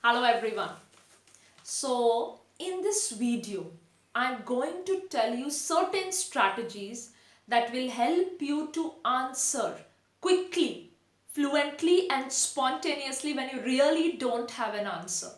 Hello everyone. So in this video, I'm going to tell you certain strategies that will help you to answer quickly, fluently and spontaneously when you really don't have an answer.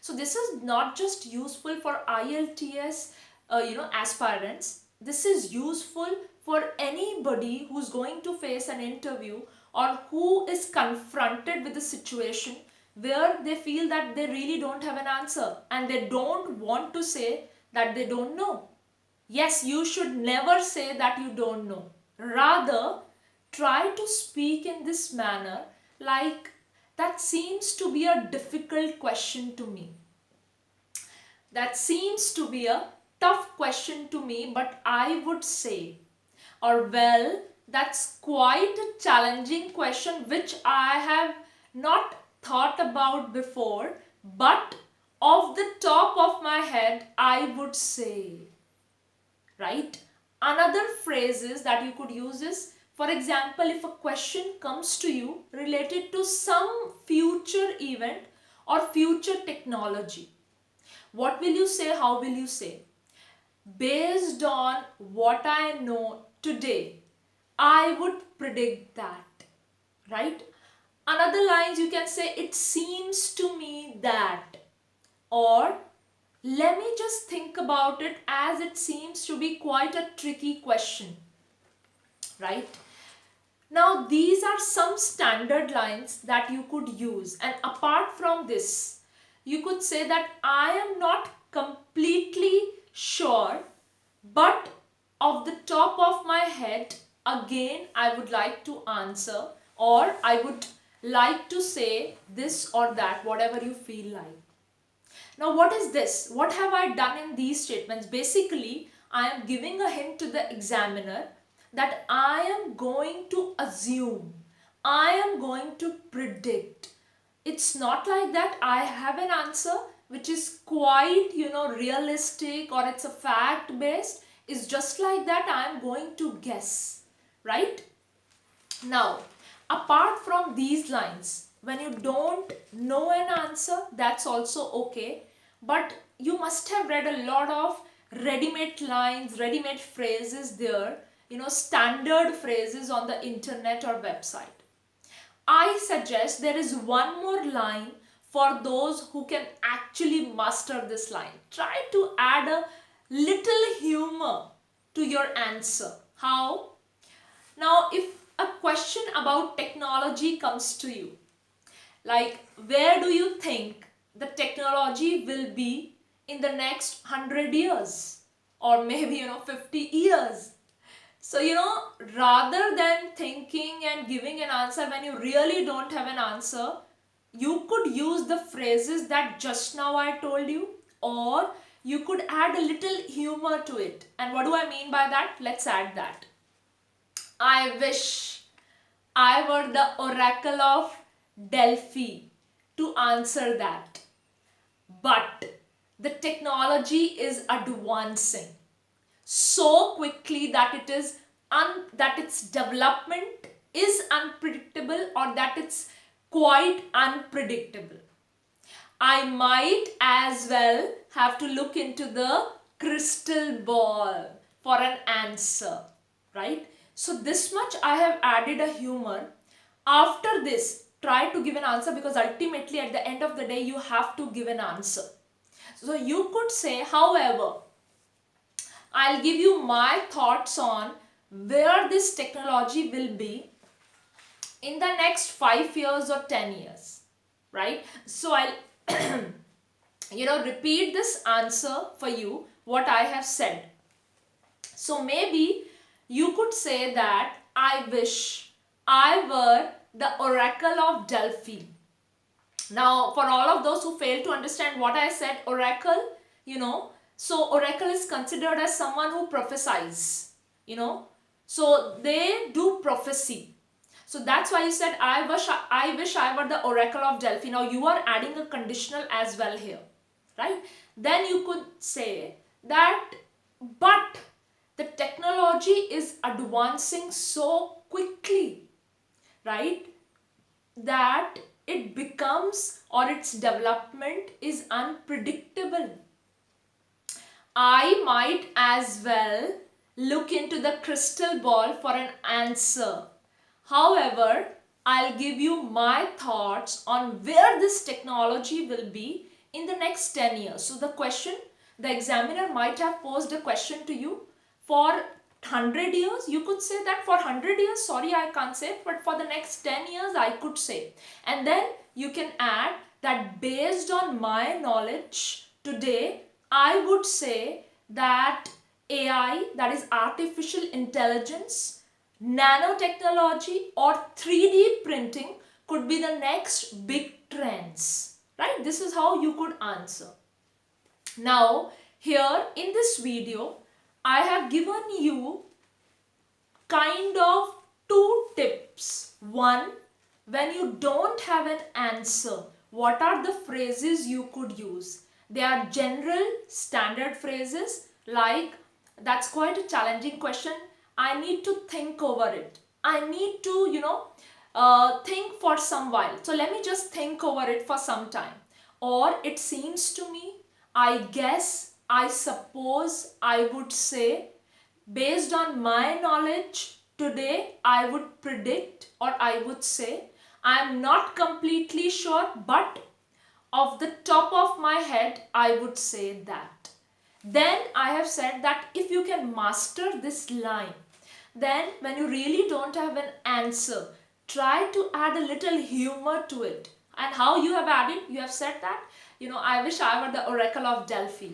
So this is not just useful for IELTS, aspirants. This is useful for anybody who's going to face an interview or who is confronted with a situation where they feel that they really don't have an answer and they don't want to say that they don't know. Yes, you should never say that you don't know. Rather, try to speak in this manner like that seems to be a difficult question to me. That seems to be a tough question to me, but I would say, or well, that's quite a challenging question which I have not thought about before, but off the top of my head, I would say, right? Another phrases that you could use is, for example, if a question comes to you related to some future event or future technology, what will you say? How will you say? Based on what I know today, I would predict that, right? Another lines you can say, it seems to me that, or let me just think about it as it seems to be quite a tricky question, right? Now these are some standard lines that you could use, and apart from this, you could say that I am not completely sure, but off the top of my head, again I would like to answer, or I would like to say this or that, whatever you feel like. Now what is this? What have I done in these statements? Basically, I am giving a hint to the examiner that I am going to assume, I am going to predict. It's not like that I have an answer which is quite, realistic or it's a fact based. It's just like that I am going to guess, right? Now, apart from these lines, when you don't know an answer, that's also okay. But you must have read a lot of ready-made lines, ready-made phrases there, standard phrases on the internet or website. I suggest there is one more line for those who can actually master this line. Try to add a little humor to your answer. How? Now, if a question about technology comes to you, like where do you think the technology will be in the next 100 years or maybe 50 years? So, rather than thinking and giving an answer when you really don't have an answer, you could use the phrases that just now I told you, or you could add a little humor to it. And what do I mean by that? Let's add that. I wish I were the oracle of Delphi to answer that. But the technology is advancing so quickly that that its development is unpredictable, or that it's quite unpredictable. I might as well have to look into the crystal ball for an answer, right? So this much I have added a humor. After this, try to give an answer, because ultimately at the end of the day you have to give an answer. So you could say, however, I'll give you my thoughts on where this technology will be in the next 5 years or 10 years, right? So I'll repeat this answer for you, what I have said. So maybe you could say that I wish I were the oracle of Delphi. Now, for all of those who fail to understand what I said, oracle, so oracle is considered as someone who prophesies, so they do prophecy. So that's why you said I wish I were the oracle of Delphi. Now you are adding a conditional as well here, right? Then you could say that, but the technology is advancing so quickly, right, that it becomes or its development is unpredictable. I might as well look into the crystal ball for an answer. However, I'll give you my thoughts on where this technology will be in the next 10 years. So the examiner might have posed a question to you for 100 years. You could say that for 100 years, sorry, I can't say, but for the next 10 years, I could say. And then you can add that based on my knowledge today, I would say that AI, that is artificial intelligence, nanotechnology or 3D printing could be the next big trends, right? This is how you could answer. Now, here in this video, I have given you kind of two tips. One, when you don't have an answer, what are the phrases you could use? They are general standard phrases like, that's quite a challenging question. I need to think over it. I need to, think for some while. So let me just think over it for some time. Or it seems to me, I guess, I suppose, I would say, based on my knowledge today, I would predict or I would say, I am not completely sure, but off the top of my head, I would say that. Then I have said that if you can master this line, then when you really don't have an answer, try to add a little humor to it. And how you have added, you have said that, I wish I were the Oracle of Delphi.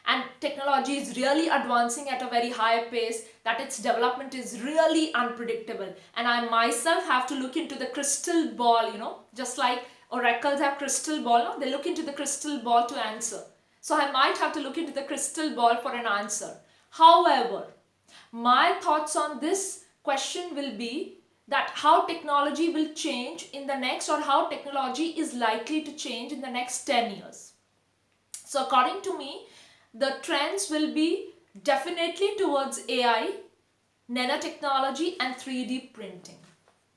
And technology is really advancing at a very high pace, that its development is really unpredictable. And I myself have to look into the crystal ball, just like oracles have crystal ball, no? They look into the crystal ball to answer. So I might have to look into the crystal ball for an answer. However, my thoughts on this question will be that how technology will change in the next, or how technology is likely to change in the next 10 years. So according to me, the trends will be definitely towards AI, nanotechnology and 3D printing,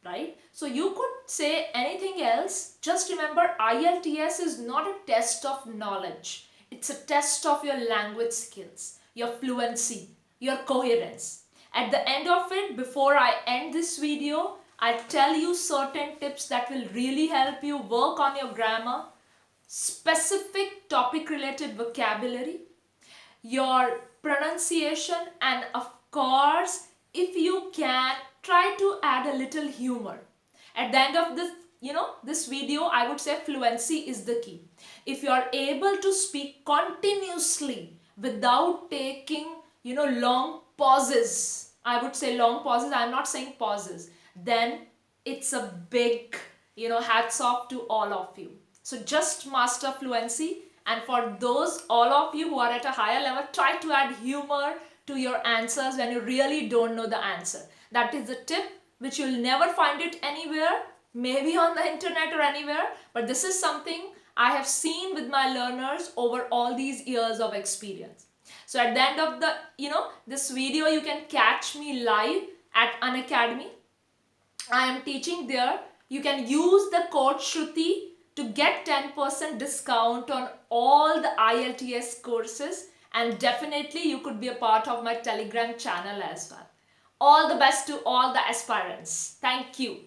right? So you could say anything else. Just remember, IELTS is not a test of knowledge. It's a test of your language skills, your fluency, your coherence. At the end of it, before I end this video, I'll tell you certain tips that will really help you work on your grammar, specific topic related vocabulary, your pronunciation, and of course, if you can, try to add a little humor. At the end of this video, I would say fluency is the key. If you are able to speak continuously without taking, long pauses, I would say long pauses, I'm not saying pauses, then it's a big, hats off to all of you. So just master fluency. And for those, all of you who are at a higher level, try to add humor to your answers when you really don't know the answer. That is a tip which you'll never find it anywhere, maybe on the internet or anywhere, but this is something I have seen with my learners over all these years of experience. So at the end of this video, you can catch me live at Unacademy. I am teaching there. You can use the code Shruti to get 10% discount on all the IELTS courses, and definitely you could be a part of my Telegram channel as well. All the best to all the aspirants. Thank you.